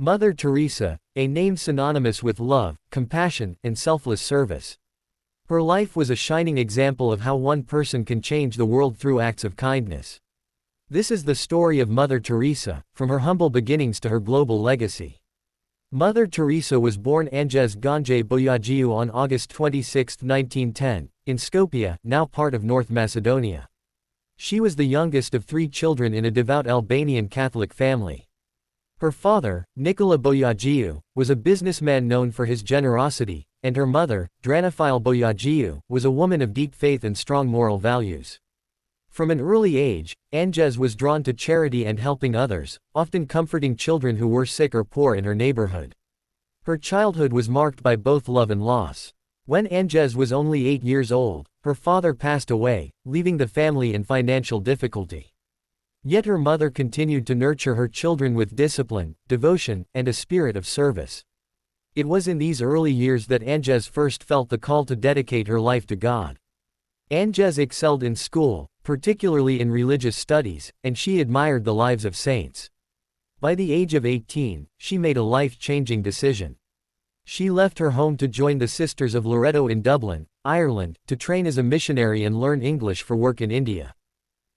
Mother Teresa, a name synonymous with love, compassion, and selfless service. Her life was a shining example of how one person can change the world through acts of kindness. This is the story of Mother Teresa, from her humble beginnings to her global legacy. Mother Teresa was born Anges Ganje Boyajiu on August 26, 1910, in Skopje, now part of North Macedonia. She was the youngest of 3 children in a devout Albanian Catholic family. Her father, Nikola Boyajiu, was a businessman known for his generosity, and her mother, Dranafile Boyajiu, was a woman of deep faith and strong moral values. From an early age, Anges was drawn to charity and helping others, often comforting children who were sick or poor in her neighborhood. Her childhood was marked by both love and loss. When Anges was only 8 years old, her father passed away, leaving the family in financial difficulty. Yet her mother continued to nurture her children with discipline, devotion, and a spirit of service. It was in these early years that Anges first felt the call to dedicate her life to God. Anges excelled in school, particularly in religious studies, and she admired the lives of saints. By the age of 18, she made a life-changing decision. She left her home to join the Sisters of Loreto in Dublin, Ireland, to train as a missionary and learn English for work in India.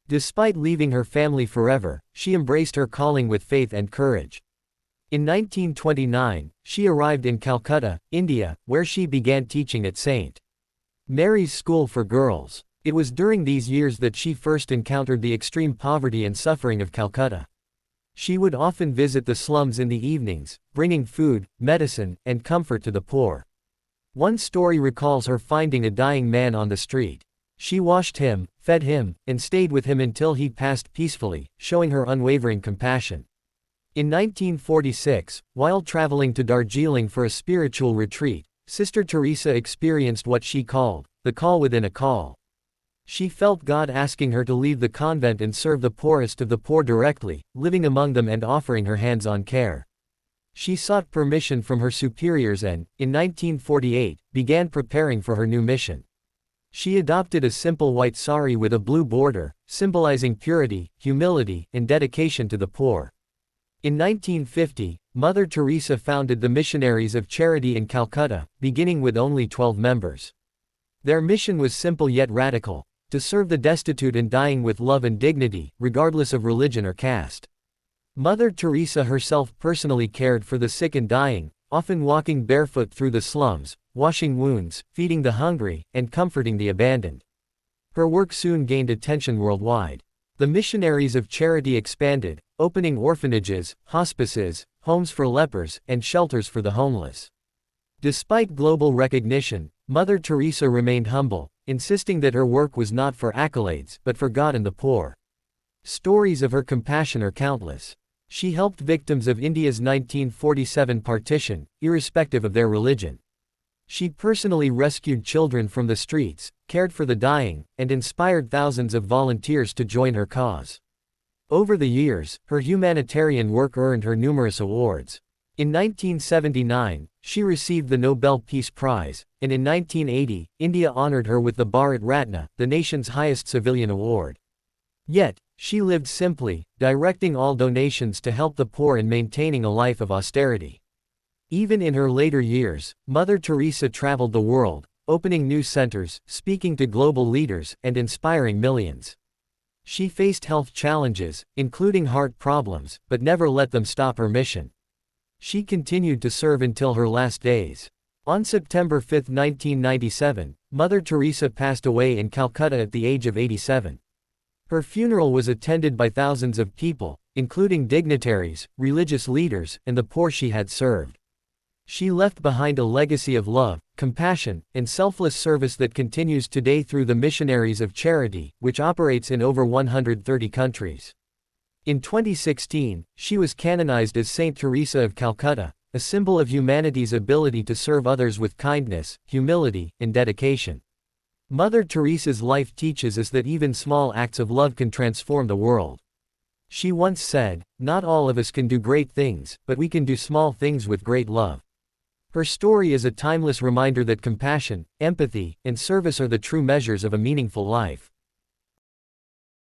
Despite leaving her family forever, she embraced her calling with faith and courage. In 1929, she arrived in Calcutta, India, where she began teaching at St. Mary's School for Girls. It was during these years that she first encountered the extreme poverty and suffering of Calcutta. She would often visit the slums in the evenings, bringing food, medicine, and comfort to the poor. One story recalls her finding a dying man on the street. She washed him, fed him, and stayed with him until he passed peacefully, showing her unwavering compassion. In 1946, while traveling to Darjeeling for a spiritual retreat, Sister Teresa experienced what she called the call within a call. She felt God asking her to leave the convent and serve the poorest of the poor directly, living among them and offering her hands-on care. She sought permission from her superiors and, in 1948, began preparing for her new mission. She adopted a simple white sari with a blue border, symbolizing purity, humility, and dedication to the poor. In 1950, Mother Teresa founded the Missionaries of Charity in Calcutta, beginning with only 12 members. Their mission was simple yet radical: to serve the destitute and dying with love and dignity, regardless of religion or caste. Mother Teresa herself personally cared for the sick and dying, often walking barefoot through the slums, washing wounds, feeding the hungry, and comforting the abandoned. Her work soon gained attention worldwide. The Missionaries of Charity expanded, opening orphanages, hospices, homes for lepers, and shelters for the homeless. Despite global recognition, Mother Teresa remained humble, insisting that her work was not for accolades, but for God and the poor. Stories of her compassion are countless. She helped victims of India's 1947 partition, irrespective of their religion. She personally rescued children from the streets, cared for the dying, and inspired thousands of volunteers to join her cause. Over the years, her humanitarian work earned her numerous awards. In 1979, she received the Nobel Peace Prize, and in 1980, India honored her with the Bharat Ratna, the nation's highest civilian award. Yet, she lived simply, directing all donations to help the poor and maintaining a life of austerity. Even in her later years, Mother Teresa traveled the world, opening new centers, speaking to global leaders, and inspiring millions. She faced health challenges, including heart problems, but never let them stop her mission. She continued to serve until her last days. On September 5, 1997, Mother Teresa passed away in Calcutta at the age of 87. Her funeral was attended by thousands of people, including dignitaries, religious leaders, and the poor she had served. She left behind a legacy of love, compassion, and selfless service that continues today through the Missionaries of Charity, which operates in over 130 countries. In 2016, she was canonized as Saint Teresa of Calcutta, a symbol of humanity's ability to serve others with kindness, humility, and dedication. Mother Teresa's life teaches us that even small acts of love can transform the world. She once said, "Not all of us can do great things, but we can do small things with great love." Her story is a timeless reminder that compassion, empathy, and service are the true measures of a meaningful life.